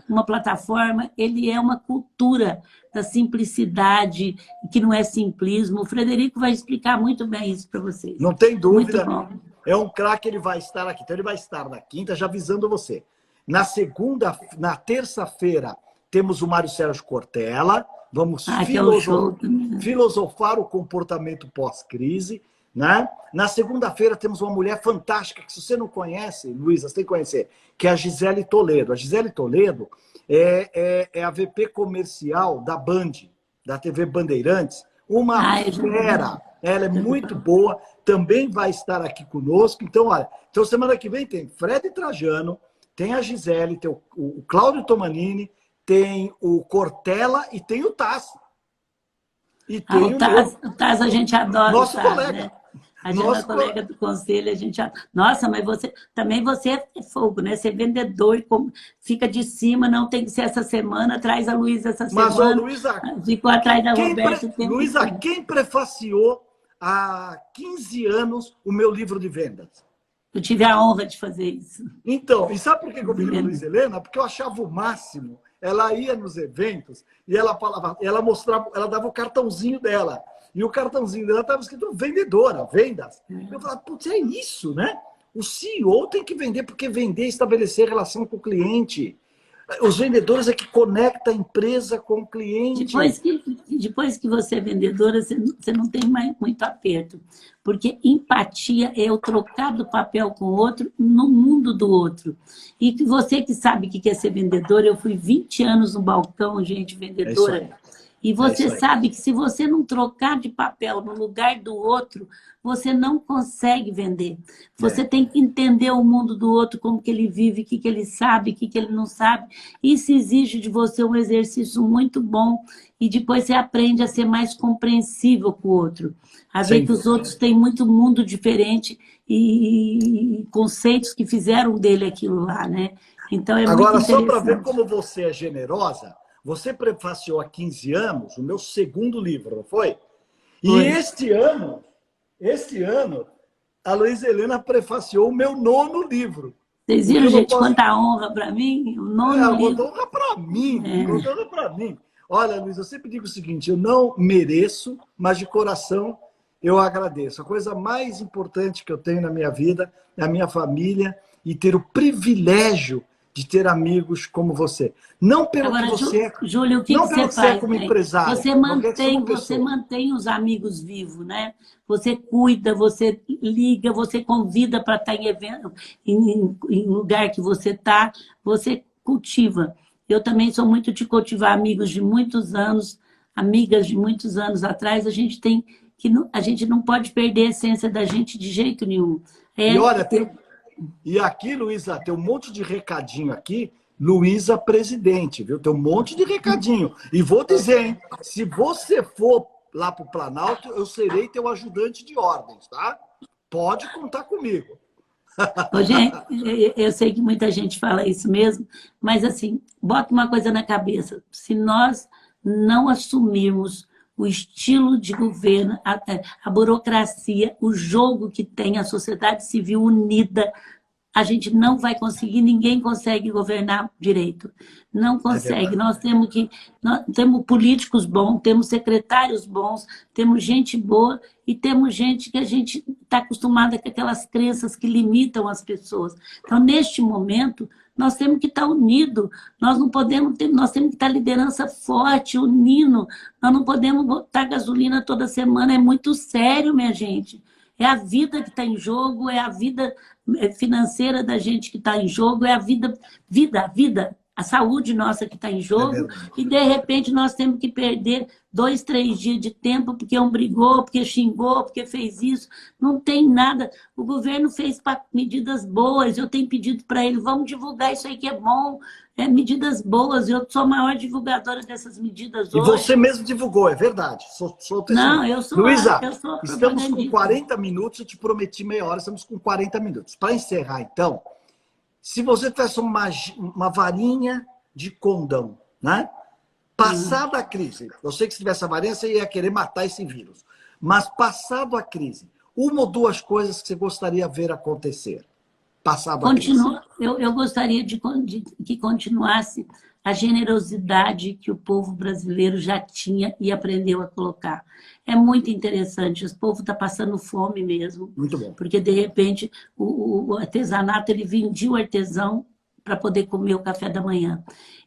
uma plataforma, ele é uma cultura da simplicidade, que não é simplismo. O Frederico vai explicar muito bem isso para vocês. Não tem dúvida. Muito bom. É um craque, ele vai estar aqui. Então, ele vai estar na quinta, já avisando você. Na terça-feira, temos o Mário Sérgio Cortella. Vamos filosofar o comportamento pós-crise. Né? Na segunda-feira, temos uma mulher fantástica, que se você não conhece, Luiza, você tem que conhecer, que é a Gisele Toledo. A Gisele Toledo é a VP comercial da Band, da TV Bandeirantes. Uma fera. Ela é muito boa, também vai estar aqui conosco. Então, olha, semana que vem tem Fred Trajano, tem a Gisele, tem o Cláudio Tomanini, tem o Cortella e tem o Taz. E tem o Taz a gente adora. Nosso o Taz, colega. Né? A gente é colega do conselho, a gente... Nossa, mas você é fogo, né? Você é vendedor, fica de cima, não tem que ser essa semana, traz a Luísa essa semana. Mas, Luísa... Ficou atrás da Roberta. Luísa, quem prefaciou há 15 anos o meu livro de vendas? Eu tive a honra de fazer isso. Então, e sabe por que eu fiz com a Luísa Helena? Porque eu achava o máximo. Ela ia nos eventos e ela falava, ela mostrava, ela dava o cartãozinho dela. E o cartãozinho dela estava escrito vendedora, vendas. Eu falava, putz, é isso, né? O CEO tem que vender, porque vender é estabelecer relação com o cliente. Os vendedores é que conecta a empresa com o cliente. Depois que você é vendedora, você não tem mais muito aperto. Porque empatia é o trocar do papel com o outro no mundo do outro. E que você que sabe que quer ser vendedora, eu fui 20 anos no balcão, gente, vendedora. E você sabe que se você não trocar de papel no lugar do outro, você não consegue vender. Você tem que entender o mundo do outro, como que ele vive, o que ele sabe, o que ele não sabe. Isso exige de você um exercício muito bom e depois você aprende a ser mais compreensível com o outro. A ver que os outros têm muito mundo diferente e conceitos que fizeram dele aquilo lá, né? Então é muito interessante. Agora, só para ver como você é generosa, você prefaciou há 15 anos o meu segundo livro, não foi? E este ano, a Luísa Helena prefaciou o meu 9º livro. Vocês viram, gente, quanta honra para mim? O 9º livro. Honra para mim, honra para mim. Olha, Luísa, eu sempre digo o seguinte, eu não mereço, mas de coração eu agradeço. A coisa mais importante que eu tenho na minha vida é a minha família e ter o privilégio de ter amigos como você. Não pelo Agora, que você é, Júlio, o que você faz? É como empresário. Você mantém os amigos vivos, né? Você cuida, você liga, você convida para estar em evento, em lugar que você está, você cultiva. Eu também sou muito de cultivar amigos de muitos anos, amigas de muitos anos atrás. A gente não pode perder a essência da gente de jeito nenhum. E olha, e aqui, Luísa, tem um monte de recadinho aqui. Luísa Presidente, viu? Tem um monte de recadinho. E vou dizer, hein? Se você for lá para o Planalto, eu serei teu ajudante de ordens, tá? Pode contar comigo. Ô, gente, eu sei que muita gente fala isso mesmo, mas assim, bota uma coisa na cabeça. Se nós não assumirmos o estilo de governo, a burocracia, o jogo que tem a sociedade civil unida, a gente não vai conseguir, ninguém consegue governar direito. Não consegue. Nós temos políticos bons, temos secretários bons, temos gente boa e temos gente que a gente está acostumada com aquelas crenças que limitam as pessoas. Então, neste momento, nós temos que estar unidos. Nós temos que estar liderança forte, unindo. Nós não podemos botar gasolina toda semana. É muito sério, minha gente. É a vida que está em jogo, é a vida financeira da gente que está em jogo, é a vida. a saúde nossa que está em É jogo, verdade. e de repente nós temos que perder 2, 3 dias de tempo porque um brigou, porque xingou, porque fez isso. Não tem nada. O governo fez medidas boas, eu tenho pedido para ele, vamos divulgar isso aí que é bom, medidas boas, eu sou a maior divulgadora dessas medidas E você hoje. mesmo divulgou, é verdade. Sou Não, testemunha. eu sou Luísa, estamos com propagandista. 40 minutos, eu te prometi meia hora, estamos com 40 minutos. Para encerrar, então, se você tivesse uma varinha de condão, né? Passada a crise, eu sei que se tivesse a varinha, você ia querer matar esse vírus. Mas passado a crise, uma ou duas coisas que você gostaria de ver acontecer. Passado a crise. Eu gostaria de que continuasse a generosidade que o povo brasileiro já tinha e aprendeu a colocar. É muito interessante, o povo está passando fome mesmo, Muito bom. porque, de repente, o artesanato, ele vendia o artesão para poder comer o café da manhã.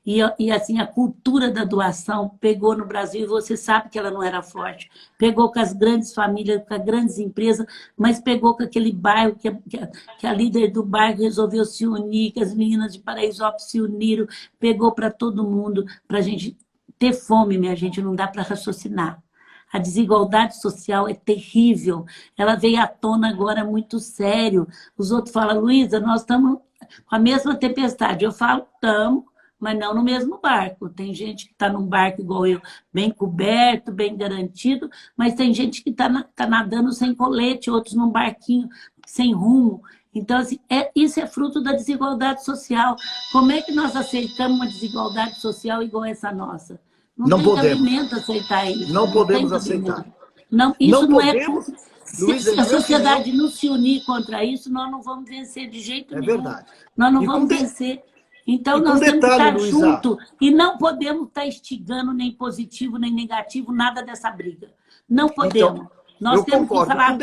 E assim, a cultura da doação pegou no Brasil, e você sabe que ela não era forte. Pegou com as grandes famílias, com as grandes empresas, mas pegou com aquele bairro, que a líder do bairro resolveu se unir, que as meninas de Paraisópolis se uniram, pegou para todo mundo, para a gente ter fome, minha gente, não dá para raciocinar. A desigualdade social é terrível. Ela veio à tona agora muito sério. Os outros falam, Luísa, nós estamos com a mesma tempestade. Eu falo, estamos, mas não no mesmo barco. Tem gente que está num barco igual eu, bem coberto, bem garantido, mas tem gente que está nadando sem colete, outros num barquinho sem rumo. Então, assim, isso é fruto da desigualdade social. Como é que nós aceitamos uma desigualdade social igual essa nossa? Não tem cabimento aceitar isso. Não podemos aceitar. Não, isso não podemos, é... Luísa, Se a sociedade não se unir contra isso, nós não vamos vencer de jeito nenhum. É verdade. Nós não vamos vencer. Então, nós temos que estar juntos e não podemos estar instigando nem positivo, nem negativo, nada dessa briga. Não podemos. Então, nós temos que falar,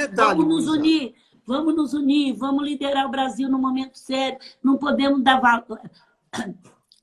vamos nos unir, vamos liderar o Brasil no momento sério. Não podemos dar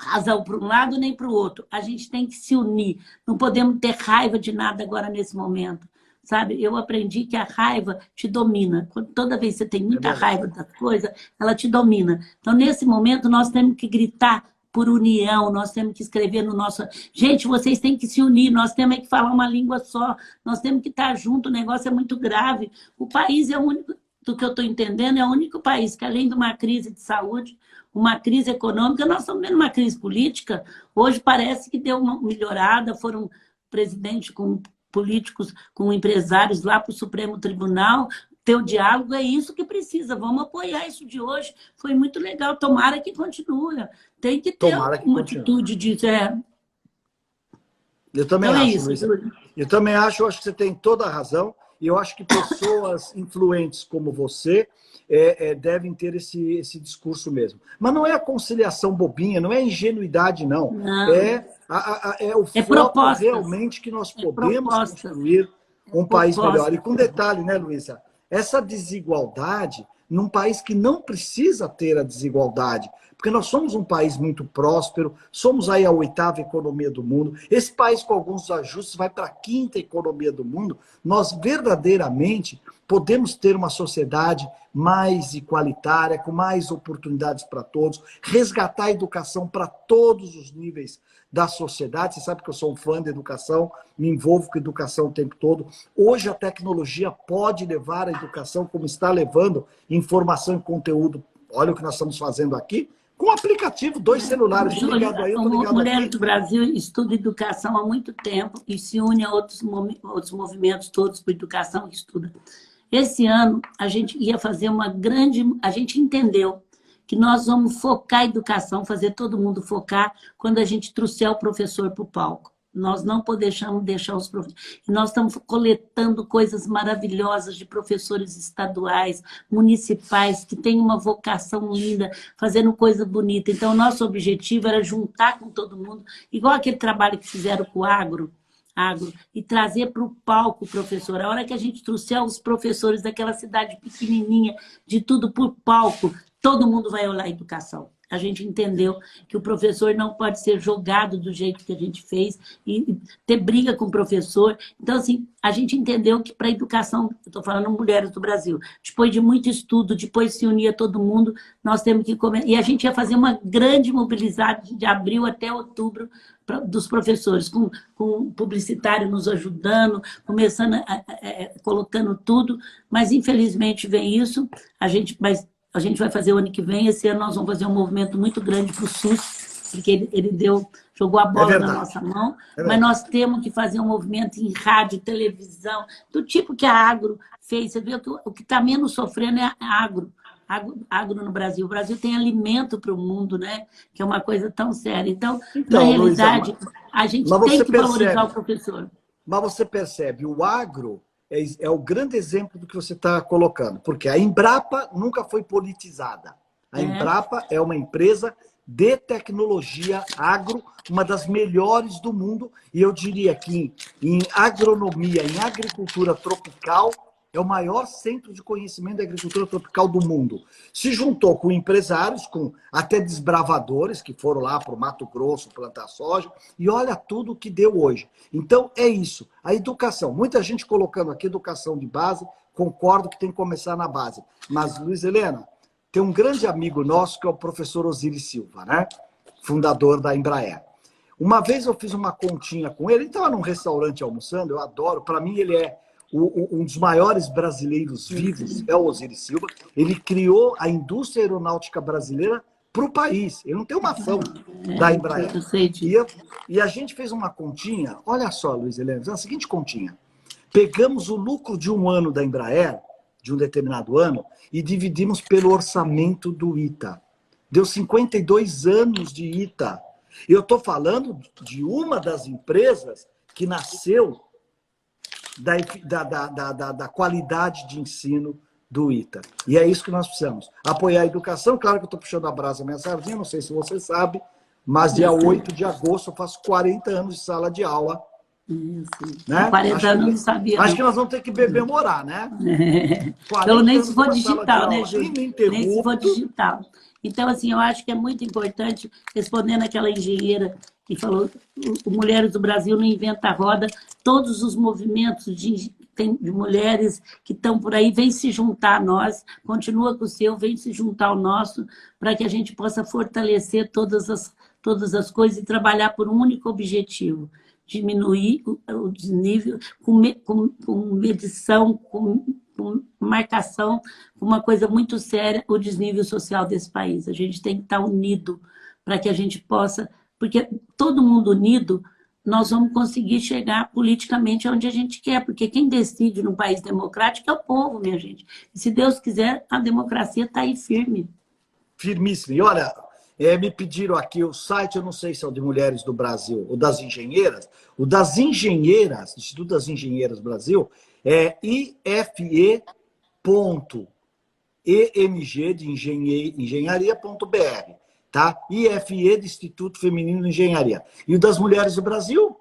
razão para um lado nem para o outro. A gente tem que se unir. Não podemos ter raiva de nada agora nesse momento. Sabe? Eu aprendi que a raiva te domina. Toda vez que você tem muita raiva da coisa, ela te domina. Então, nesse momento, nós temos que gritar por união, nós temos que escrever no nosso... Gente, vocês têm que se unir, nós temos que falar uma língua só, nós temos que estar junto, o negócio é muito grave. O país é o único, do que eu estou entendendo, é o único país que, além de uma crise de saúde, uma crise econômica, nós estamos vendo uma crise política. Hoje parece que deu uma melhorada, foram presidente com políticos, com empresários lá para o Supremo Tribunal, ter o diálogo, é isso que precisa, vamos apoiar isso de hoje, foi muito legal, tomara que continue, tem que ter uma atitude disso. Eu também então acho, Luísa. Eu também acho que você tem toda a razão, e eu acho que pessoas influentes como você devem ter esse discurso mesmo. Mas não é a conciliação bobinha, não é ingenuidade, não. É o foco realmente que nós podemos construir um país melhor. E com detalhe, né, Luísa? Essa desigualdade, num país que não precisa ter a desigualdade, porque nós somos um país muito próspero, somos aí a 8ª economia do mundo, esse país com alguns ajustes vai para a 5ª economia do mundo, nós verdadeiramente podemos ter uma sociedade mais igualitária, com mais oportunidades para todos, resgatar a educação para todos os níveis da sociedade. Você sabe que eu sou um fã de educação, me envolvo com educação o tempo todo. Hoje a tecnologia pode levar a educação, como está levando, informação e conteúdo. Olha o que nós estamos fazendo aqui, com o aplicativo, 2 celulares. Ligado aí, eu tô ligado Mulher aqui. do Brasil estuda educação há muito tempo e se une a outros movimentos todos por educação que estuda. Esse ano, a gente ia fazer uma grande... A gente entendeu que nós vamos focar a educação, fazer todo mundo focar quando a gente trouxer o professor para o palco. Nós não podemos deixar os professores... Nós estamos coletando coisas maravilhosas de professores estaduais, municipais, que têm uma vocação linda, fazendo coisa bonita. Então, o nosso objetivo era juntar com todo mundo, igual aquele trabalho que fizeram com o agro, e trazer para o palco, professor. A hora que a gente trouxer os professores daquela cidade pequenininha, de tudo por palco, todo mundo vai olhar a educação. A gente entendeu que o professor não pode ser jogado do jeito que a gente fez e ter briga com o professor. Então, assim, a gente entendeu que para a educação, eu estou falando mulheres do Brasil, depois de muito estudo, depois se unia todo mundo, nós temos que começar. E a gente ia fazer uma grande mobilização de abril até outubro dos professores, com publicitário nos ajudando, começando, colocando tudo, mas infelizmente vem isso, a gente vai fazer o ano que vem, esse ano nós vamos fazer um movimento muito grande para o SUS, porque ele jogou a bola na nossa mão, mas nós temos que fazer um movimento em rádio, televisão, do tipo que a Agro fez. Você vê que o que está menos sofrendo é a Agro no Brasil. O Brasil tem alimento para o mundo, né? Que é uma coisa tão séria. Então na realidade, Luísa, a gente tem que valorizar o professor. Mas você percebe, o agro é o grande exemplo do que você está colocando, porque a Embrapa nunca foi politizada. A Embrapa é uma empresa de tecnologia agro, uma das melhores do mundo, e eu diria que em agronomia, em agricultura tropical, é o maior centro de conhecimento da agricultura tropical do mundo. Se juntou com empresários, com até desbravadores, que foram lá para o Mato Grosso plantar soja, e olha tudo o que deu hoje. Então, é isso. A educação. Muita gente colocando aqui educação de base, concordo que tem que começar na base. Mas, Luiz Helena, tem um grande amigo nosso, que é o professor Osiris Silva, né? Fundador da Embraer. Uma vez eu fiz uma continha com ele estava num restaurante almoçando, eu adoro, para mim ele é um dos maiores brasileiros vivos, é o Osiris Silva. Ele criou a indústria aeronáutica brasileira para o país. Ele não tem uma ação da Embraer. E a gente fez uma continha, olha só, Luiz Helena, a seguinte continha. Pegamos o lucro de um ano da Embraer, de um determinado ano, e dividimos pelo orçamento do ITA. Deu 52 anos de ITA. Eu estou falando de uma das empresas que nasceu da qualidade de ensino do ITA. E é isso que nós precisamos. Apoiar a educação. Claro que eu estou puxando a brasa minha sardinha, não sei se você sabe, mas dia 8 de agosto eu faço 40 anos de sala de aula. Né? 40 anos não sabia. Acho que nós vamos ter que beber-morar, né? Pelo nem se for digital, né, Júlio? Nem se for digital. Então, assim, eu acho que é muito importante, respondendo aquela engenheira que falou, o Mulheres do Brasil não inventa a roda, todos os movimentos de mulheres que estão por aí, vêm se juntar a nós, continua com o seu, vem se juntar ao nosso, para que a gente possa fortalecer todas as coisas e trabalhar por um único objetivo, diminuir o desnível, com medição, com marcação, uma coisa muito séria, o desnível social desse país. A gente tem que estar unido para que a gente possa, porque todo mundo unido, nós vamos conseguir chegar politicamente onde a gente quer, porque quem decide num país democrático é o povo, minha gente. E se Deus quiser, a democracia está aí firme. Firmíssimo. E olha, me pediram aqui o site, eu não sei se é o de Mulheres do Brasil, o das engenheiras. O das engenheiras, Instituto das Engenheiras Brasil, é ife.emg de engenharia.br, tá? IFE de Instituto Feminino de Engenharia. E o das Mulheres do Brasil?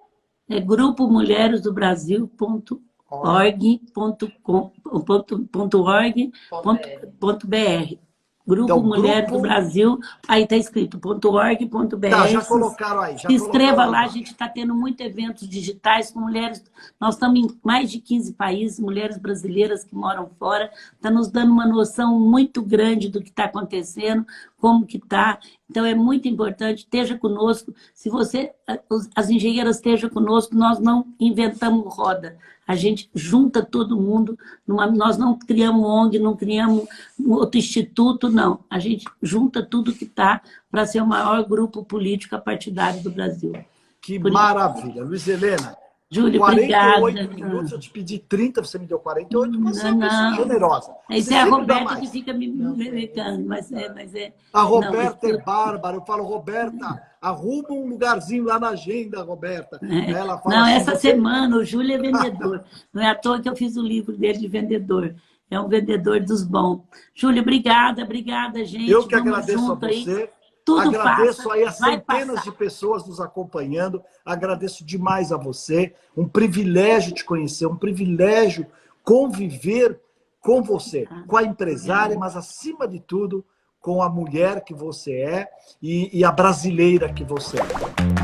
É grupo mulheresdobrasil.org.br. Grupo então, Mulheres do Brasil, aí está escrito .org.br. Tá, já colocaram aí. Se inscreva lá, a gente está tendo muitos eventos digitais com mulheres. Nós estamos em mais de 15 países, mulheres brasileiras que moram fora. Está nos dando uma noção muito grande do que está acontecendo, como que está. Então, é muito importante, esteja conosco. Se as engenheiras estejam conosco, nós não inventamos roda. A gente junta todo mundo, nós não criamos ONG, não criamos outro instituto, não. A gente junta tudo que está para ser o maior grupo político partidário do Brasil. Que maravilha. Luiz Helena, Júlio, 48 obrigada. Minutos, eu te pedi 30, você me deu 48, você é uma pessoa generosa. Isso é a Roberta que fica me mecando, mas é... A Roberta é bárbara, eu falo, Roberta, arruma um lugarzinho lá na agenda, Roberta. Ela fala não, assim, essa semana o Júlio é vendedor. Não é à toa que eu fiz o livro dele de vendedor. É um vendedor dos bons. Júlio, obrigada, gente. Eu que agradeço a você. Aí. Tudo agradeço passa, aí as centenas de pessoas nos acompanhando. Agradeço demais a você. Um privilégio te conhecer, um privilégio conviver com você, com a empresária, mas acima de tudo, com a mulher que você é e a brasileira que você é.